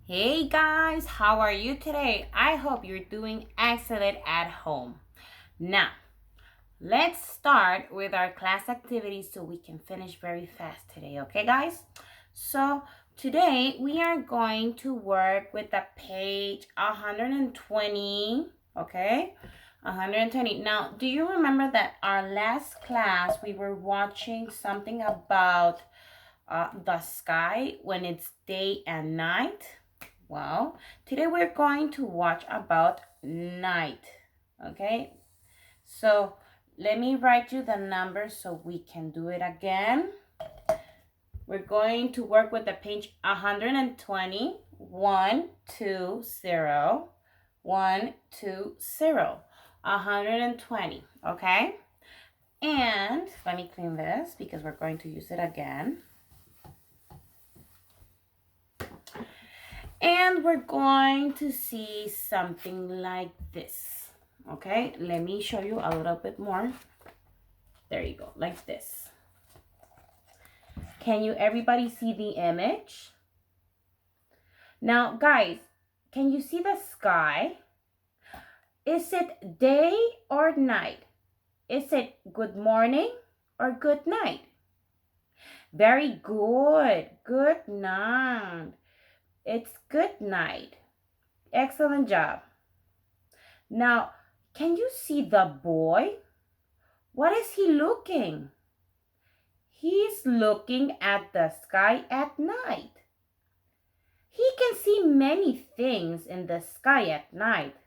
Hey guys, how are you today? I hope you're doing excellent at home. Now, let's start with our class activities so we can finish very fast today, okay guys? So, today we are going to work with the page 120, okay? 120. Now, do you remember that our last class we were watching something about the sky when it's day and night? Well, today we're going to watch about night. Okay, so let me write you the numbers so we can do it again. We're going to work with the page 120. 1, 2, 0. 1, 2, 0. 120. Okay, and let me clean this because we're going to use it again. And we're going to see something like this. Okay, let me show you a little bit more. There you go, like this. Can you everybody see the image? Now, guys, can you see the sky? Is it day or night? Is it good morning or good night? Very good. Good night. It's good night. Excellent job. Now, can you see the boy? What is he looking? He's looking at the sky at night. He can see many things in the sky at night.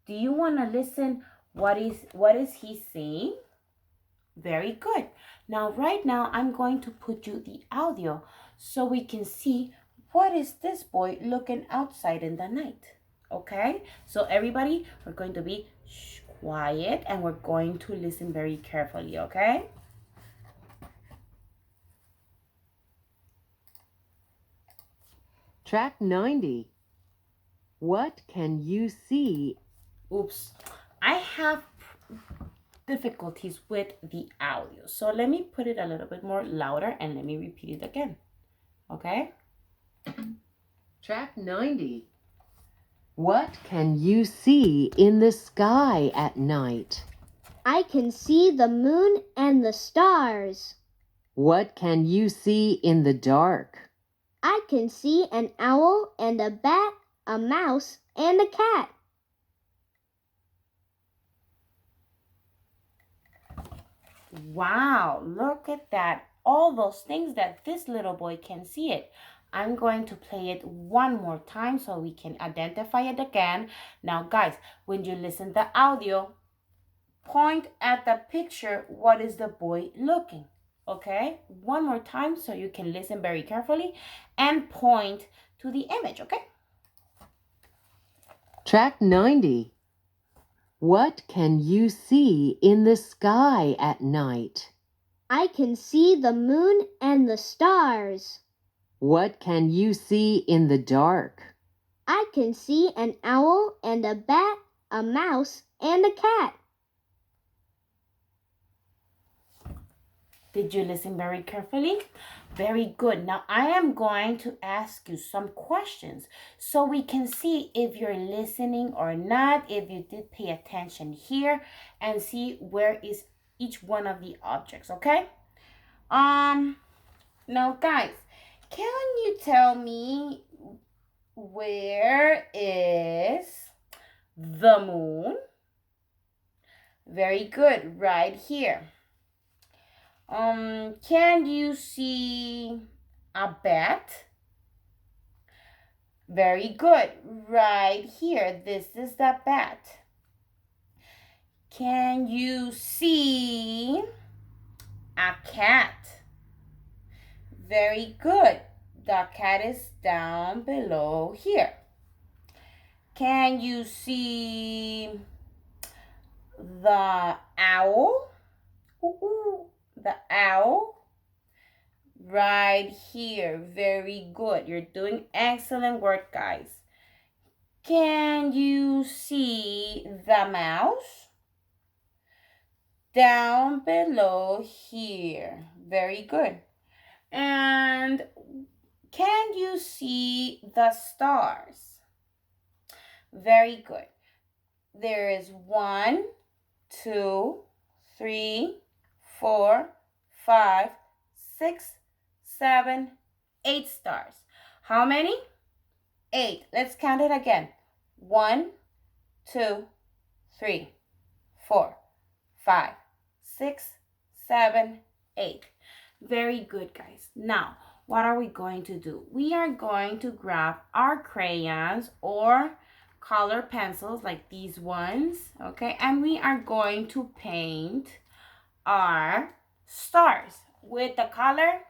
Do you want to listen? What is he seeing? Very good. Now, right now, I'm going to put you the audio so we can see what is this boy looking outside in the night. Okay? So everybody, we're going to be quiet and we're going to listen very carefully, okay? Track 90. What can you see? Oops. I have difficulties with the audio. So let me put it a little bit more louder and let me repeat it again. Okay? Track 90. What can you see in the sky at night? I can see the moon and the stars. What can you see in the dark? I can see an owl and a bat, a mouse and a cat. Wow, look at that. All those things that this little boy can see it. I'm going to play it one more time so we can identify it again. Now, guys, when you listen to the audio, point at the picture. What is the boy looking? Okay, one more time so you can listen very carefully and point to the image. Okay. Track 90. What can you see in the sky at night? I can see the moon and the stars. What can you see in the dark? I can see an owl and a bat, a mouse and a cat. Did you listen very carefully? Very good. Now I am going to ask you some questions so we can see if you're listening or not, if you did pay attention here and see where is each one of the objects, okay? Now guys, can you tell me where is the moon? Very good, right here. Can you see a bat? Very good. Right here. This is the bat. Can you see a cat? Very good. The cat is down below here. Can you see the owl? Ooh, the owl. Right here. Very good. You're doing excellent work, guys. Can you see the mouse? Down below here. Very good. And can you see the stars? Very good. There is 1, 2, 3, 4, 5, 6, 7, 8 stars. How many? 8. Let's count it again. 1, 2, 3, 4, 5, 6, 7, 8. Very good, guys. Now, what are we going to do? We are going to grab our crayons or color pencils like these ones, okay? And we are going to paint our stars with the color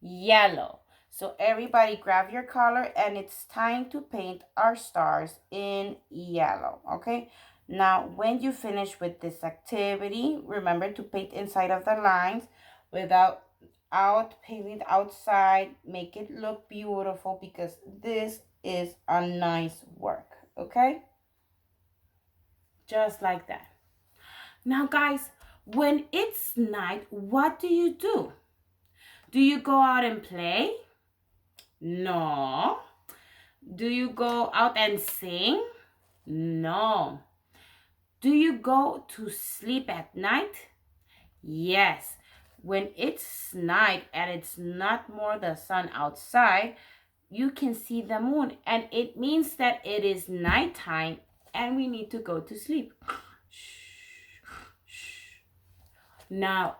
yellow. So everybody grab your color and it's time to paint our stars in yellow, okay? Now, when you finish with this activity, remember to paint inside of the lines without painting outside. Make it look beautiful because this is a nice work, okay? Just like that. Now, guys, when it's night, what do you do? Do you go out and play? No. Do you go out and sing? No. Do you go to sleep at night? Yes. When it's night and it's not more the sun outside, you can see the moon, and it means that it is nighttime and we need to go to sleep. Now,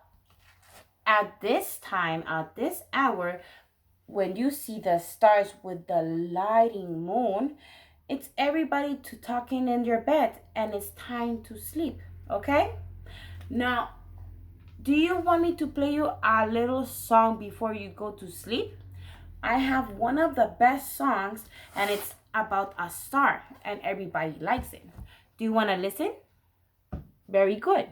at this time, at this hour, when you see the stars with the lighting moon, it's everybody to talking in your bed and it's time to sleep, okay? Now, do you want me to play you a little song before you go to sleep? I have one of the best songs and it's about a star and everybody likes it. Do you want to listen? Very good.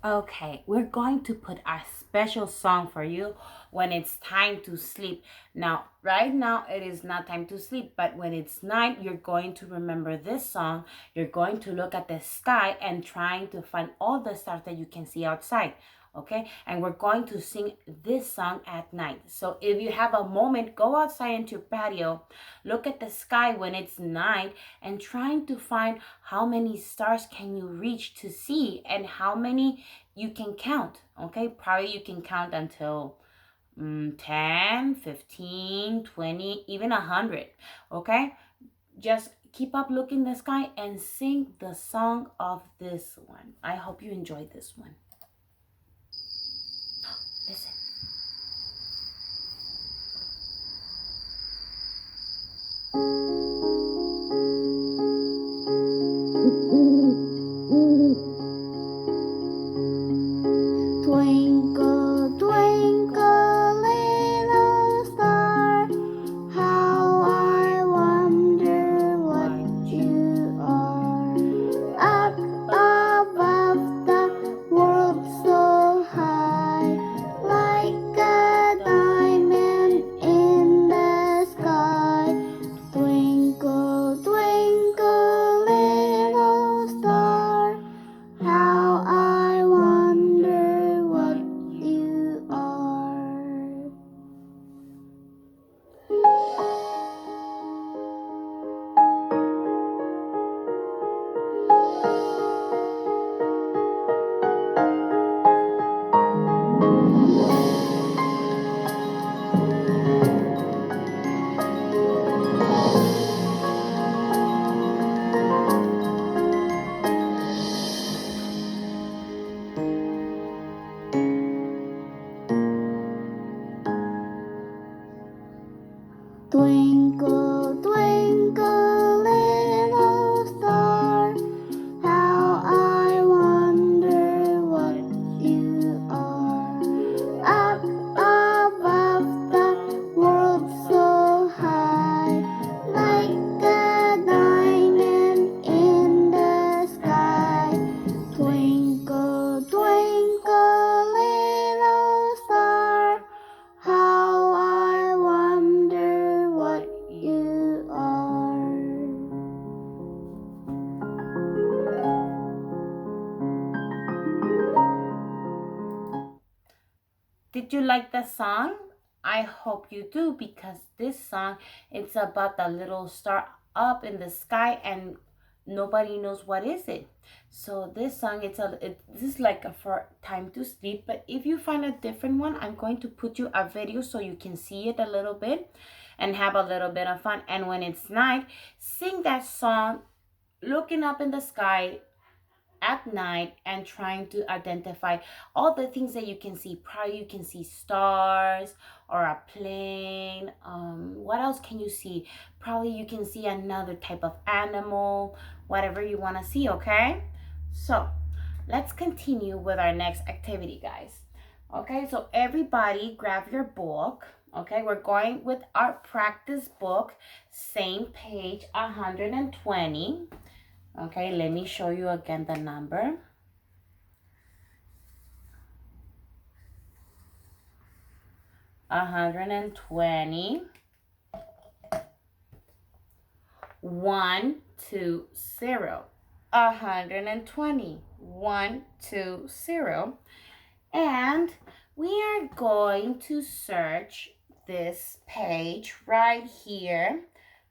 Okay, we're going to put a special song for you when it's time to sleep. Now, right now, it is not time to sleep, but when it's night, you're going to remember this song. You're going to look at the sky and trying to find all the stars that you can see outside. Okay, and we're going to sing this song at night. So if you have a moment, go outside into your patio, look at the sky when it's night, and trying to find how many stars can you reach to see and how many you can count. Okay, probably you can count until 10, 15, 20, even 100. Okay, just keep up looking the sky and sing the song of this one. I hope you enjoyed this one. Listen. Twinkle, twinkle, little star, how I wonder what you are. Up above the world so high, like a diamond in the sky. Twinkle, twinkle, little star, how I wonder what you are. Twinkle, twinkle, little star, how I wonder what you are. Up above the world so high, like a diamond in the sky. Twinkle, twinkle, little star, how I wonder what you are. Did you like the song? I hope you do, because this song, it's about the little star up in the sky and nobody knows what is it. So this song, this is like a for time to sleep. But if you find a different one, I'm going to put you a video so you can see it a little bit and have a little bit of fun. And when it's night, sing that song looking up in the sky at night and trying to identify all the things that you can see. Probably you can see stars or a plane. What else can you see? Probably you can see another type of animal, whatever you want to see, okay? So let's continue with our next activity, guys. Okay, so everybody grab your book. Okay, we're going with our practice book, same page 120. Okay, let me show you again the number. 120. 120. 120. 120. And we are going to search this page right here.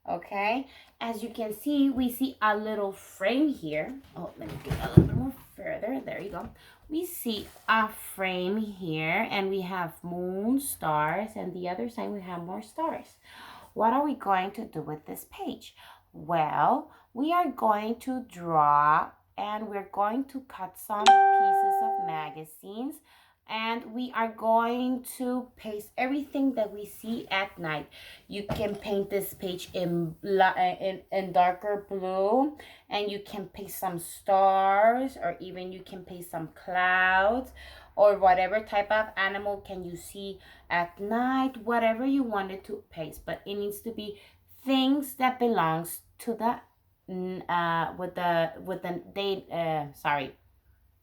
Okay, as you can see, we see a little frame here. Oh, let me get a little bit more further. There you go. We see a frame here, and we have moon, stars, and the other side we have more stars. What are we going to do with this page? Well, we are going to draw, and we're going to cut some pieces of magazines, and we are going to paste everything that we see at night. You can paint this page in darker blue, and you can paste some stars, or even you can paste some clouds, or whatever type of animal can you see at night, whatever you wanted to paste. But it needs to be things that belongs to the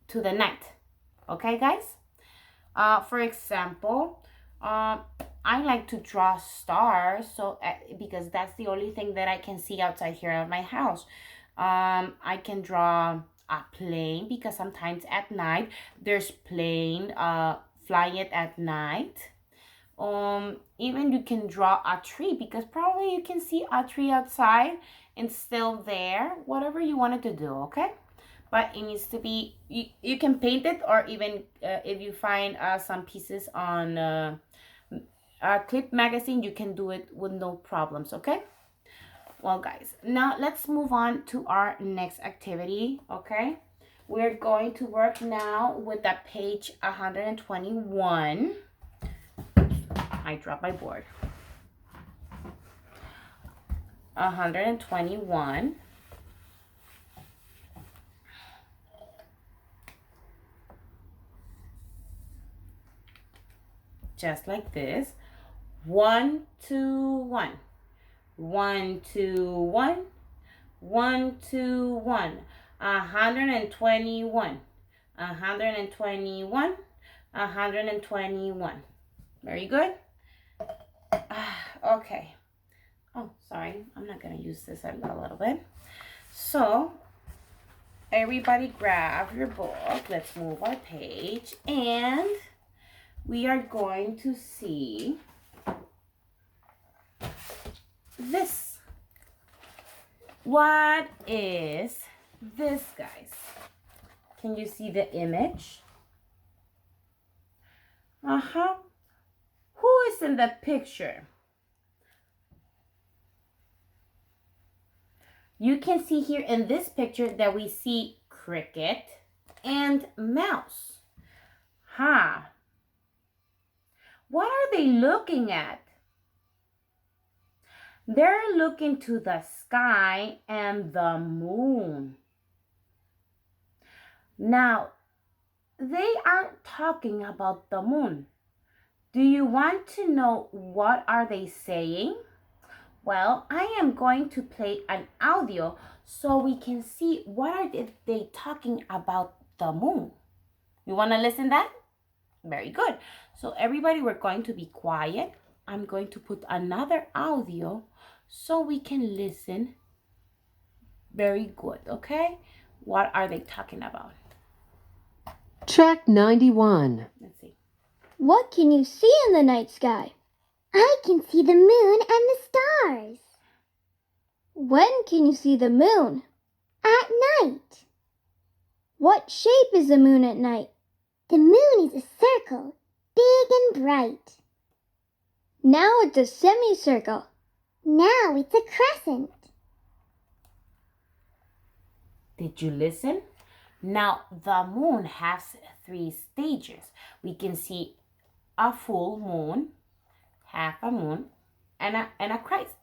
to the night. Okay, guys? For example, I like to draw stars, so because that's the only thing that I can see outside here at my house. I can draw a plane, because sometimes at night there's plane flying it at night. Even you can draw a tree, because probably you can see a tree outside and still there. Whatever you wanted to do, okay? But it needs to be, you can paint it, or even if you find some pieces on a clip magazine, you can do it with no problems, okay? Well, guys, now let's move on to our next activity, okay? We're going to work now with that page 121. I dropped my board. 121. Just like this. 1, 2, 1. 1, 2, 1. 1, 2, 1. 121. 121. 121. Very good. Okay. Oh, sorry. I'm not going to use this a little bit. So, everybody grab your book. Let's move our page. And we are going to see this. What is this, guys? Can you see the image? Who is in the picture? You can see here in this picture that we see cricket and mouse. What are they looking at? They're looking to the sky and the moon. Now, they aren't talking about the moon. Do you want to know what are they saying? Well, I am going to play an audio so we can see what are they talking about the moon. You want to listen that? Very good. So everybody, we're going to be quiet. I'm going to put another audio so we can listen very good, okay? What are they talking about? Track 91. Let's see. What can you see in the night sky? I can see the moon and the stars. When can you see the moon? At night. What shape is the moon at night? The moon is a circle, big and bright. Now it's a semicircle. Now it's a crescent. Did you listen? Now the moon has 3 stages. We can see a full moon, half a moon, and a crescent.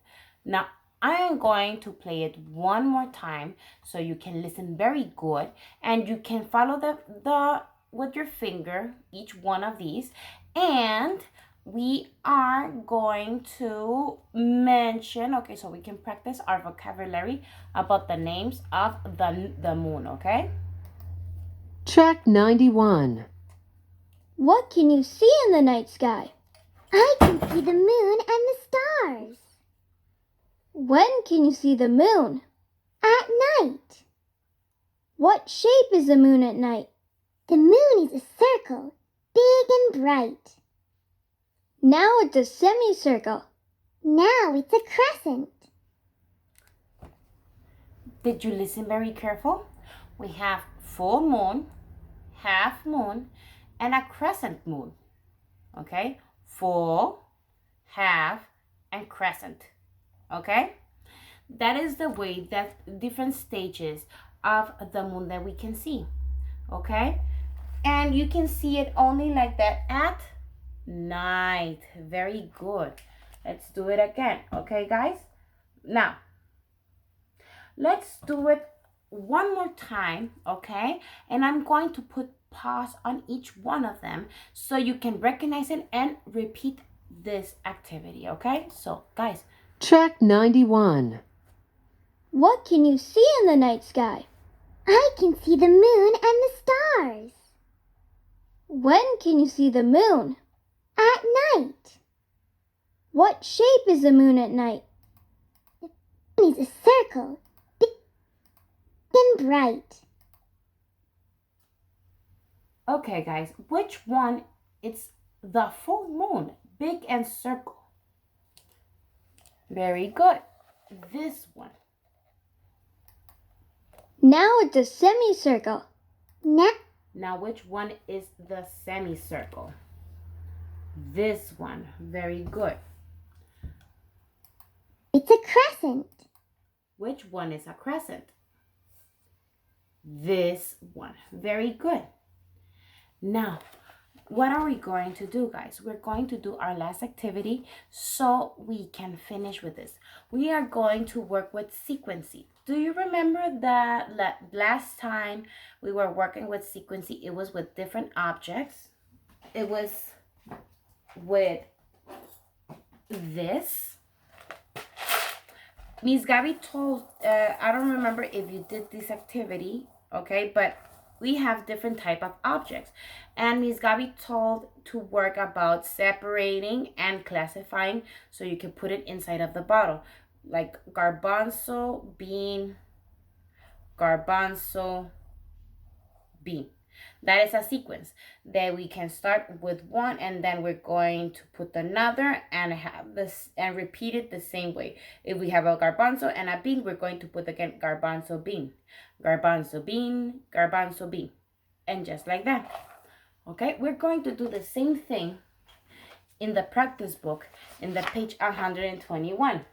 Now I am going to play it one more time so you can listen very good, and you can follow the with your finger each one of these, and we are going to mention, okay, so we can practice our vocabulary about the names of the moon, okay? Track 91. What can you see in the night sky? I can see the moon and the stars. When can you see the moon? At night. What shape is the moon at night? The moon is a circle, big and bright. Now it's a semicircle. Now it's a crescent. Did you listen very careful? We have full moon, half moon, and a crescent moon. Okay? Full, half, and crescent. Okay? That is the way that different stages of the moon that we can see. Okay? And you can see it only like that at night. Very good. Let's do it again. Okay, guys? Now, let's do it one more time, okay? And I'm going to put pause on each one of them so you can recognize it and repeat this activity, okay? So, guys. Track 91. What can you see in the night sky? I can see the moon and the stars. When can you see the moon? At night. What shape is the moon at night? The moon is a circle, big and bright. Okay, guys, which one is the full moon, big and circle? Very good. This one. Now it's a semicircle. Now, which one is the semicircle? This one. Very good. It's a crescent. Which one is a crescent? This one. Very good. Now, what are we going to do, guys? We're going to do our last activity so we can finish with this. We are going to work with sequencing. Do you remember that last time we were working with sequencing, it was with different objects? It was with this. Miss Gabby told, I don't remember if you did this activity, okay, but we have different type of objects. And Miss Gabby told to work about separating and classifying so you can put it inside of the bottle. Like garbanzo, bean, garbanzo, bean. That is a sequence that we can start with one and then we're going to put another and have this and repeat it the same way. If we have a garbanzo and a bean, we're going to put again garbanzo, bean, garbanzo, bean, garbanzo, bean, and just like that. Okay, we're going to do the same thing in the practice book in the page 121.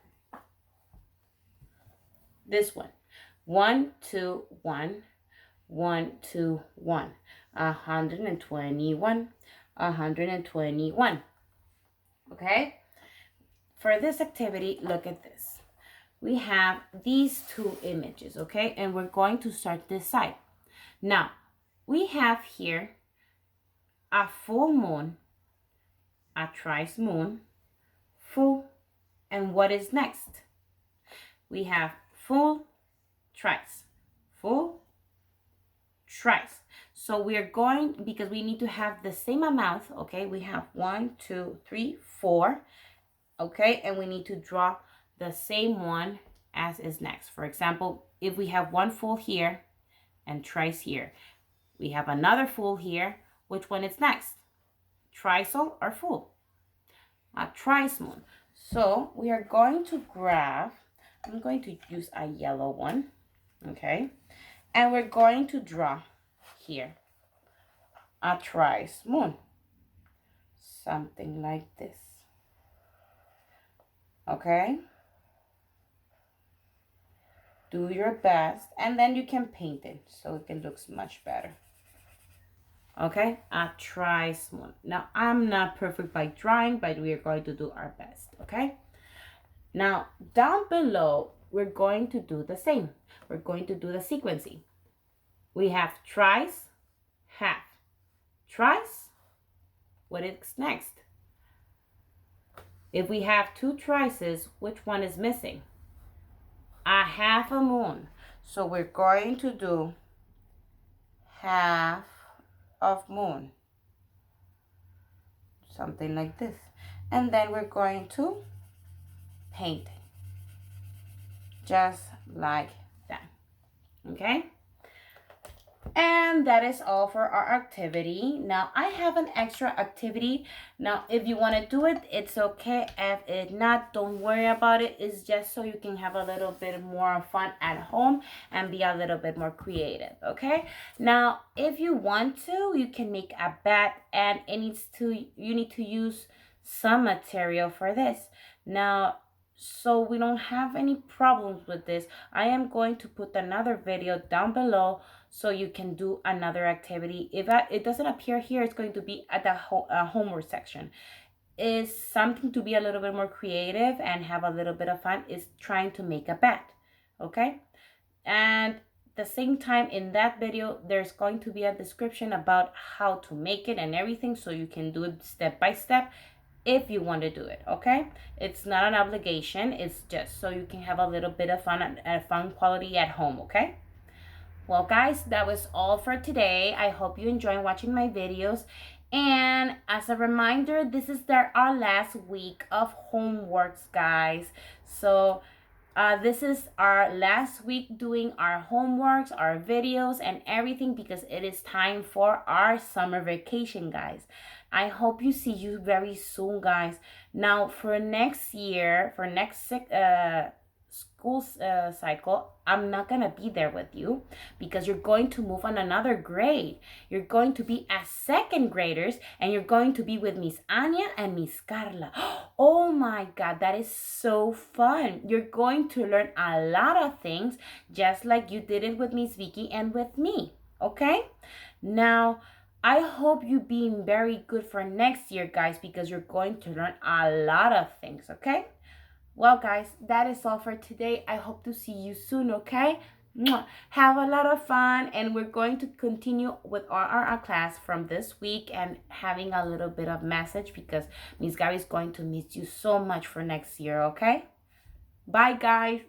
This one. 1, 2, 1. 1, 2, 1. 121. 121. Okay? For this activity, look at this. We have these two images, okay? And we're going to start this side. Now, we have here a full moon, a thrice moon, full, and what is next? We have full, thrice, full, thrice. So we're going, because we need to have the same amount, okay? We have 1, 2, 3, 4, okay? And we need to draw the same one as is next. For example, if we have one full here and thrice here, we have another full here. Which one is next? Trisel or full? a tri-smooth. So we are going to grab, I'm going to use a yellow one, okay? And we're going to draw here a tri-smooth, something like this, okay? Do your best, and then you can paint it so it can look much better. Okay, a tri-smooth. Now, I'm not perfect by drawing, but we are going to do our best, okay? Now, down below, we're going to do the same. We're going to do the sequencing. We have tries, half. Tries, what is next? If we have two trices, which one is missing? A half a moon. So we're going to do half of moon, something like this, and then we're going to paint it just like that, okay? And that is all for our activity. Now I have an extra activity. Now if you want to do it, it's okay. If not, don't worry about it. It's just so you can have a little bit more fun at home and be a little bit more creative, okay? Now if you want to, you can make a bat, and you need to use some material for this. Now, so we don't have any problems with this, I am going to put another video down below so you can do another activity. If it doesn't appear here, it's going to be at the homework section. Is something to be a little bit more creative and have a little bit of fun, is trying to make a bat, okay? And the same time in that video, there's going to be a description about how to make it and everything, so you can do it step by step if you want to do it, okay? It's not an obligation, it's just so you can have a little bit of fun and fun quality at home, okay? Well, guys, that was all for today. I hope you enjoy watching my videos. And as a reminder, this is our last week of homeworks, guys. So this is our last week doing our homeworks, our videos, and everything, because it is time for our summer vacation, guys. I hope you see you very soon, guys. Now, for next year, for next school cycle, I'm not gonna be there with you, because you're going to move on another grade. You're going to be as second graders, and you're going to be with Miss Anya and Miss Carla. Oh my God, that is so fun. You're going to learn a lot of things, just like you did it with Miss Vicky and with me, okay? Now, I hope you being very good for next year, guys, because you're going to learn a lot of things, okay? Well, guys, that is all for today. I hope to see you soon, okay? Have a lot of fun, and we're going to continue with our class from this week and having a little bit of message, because Miss Gabby is going to miss you so much for next year, okay? Bye, guys.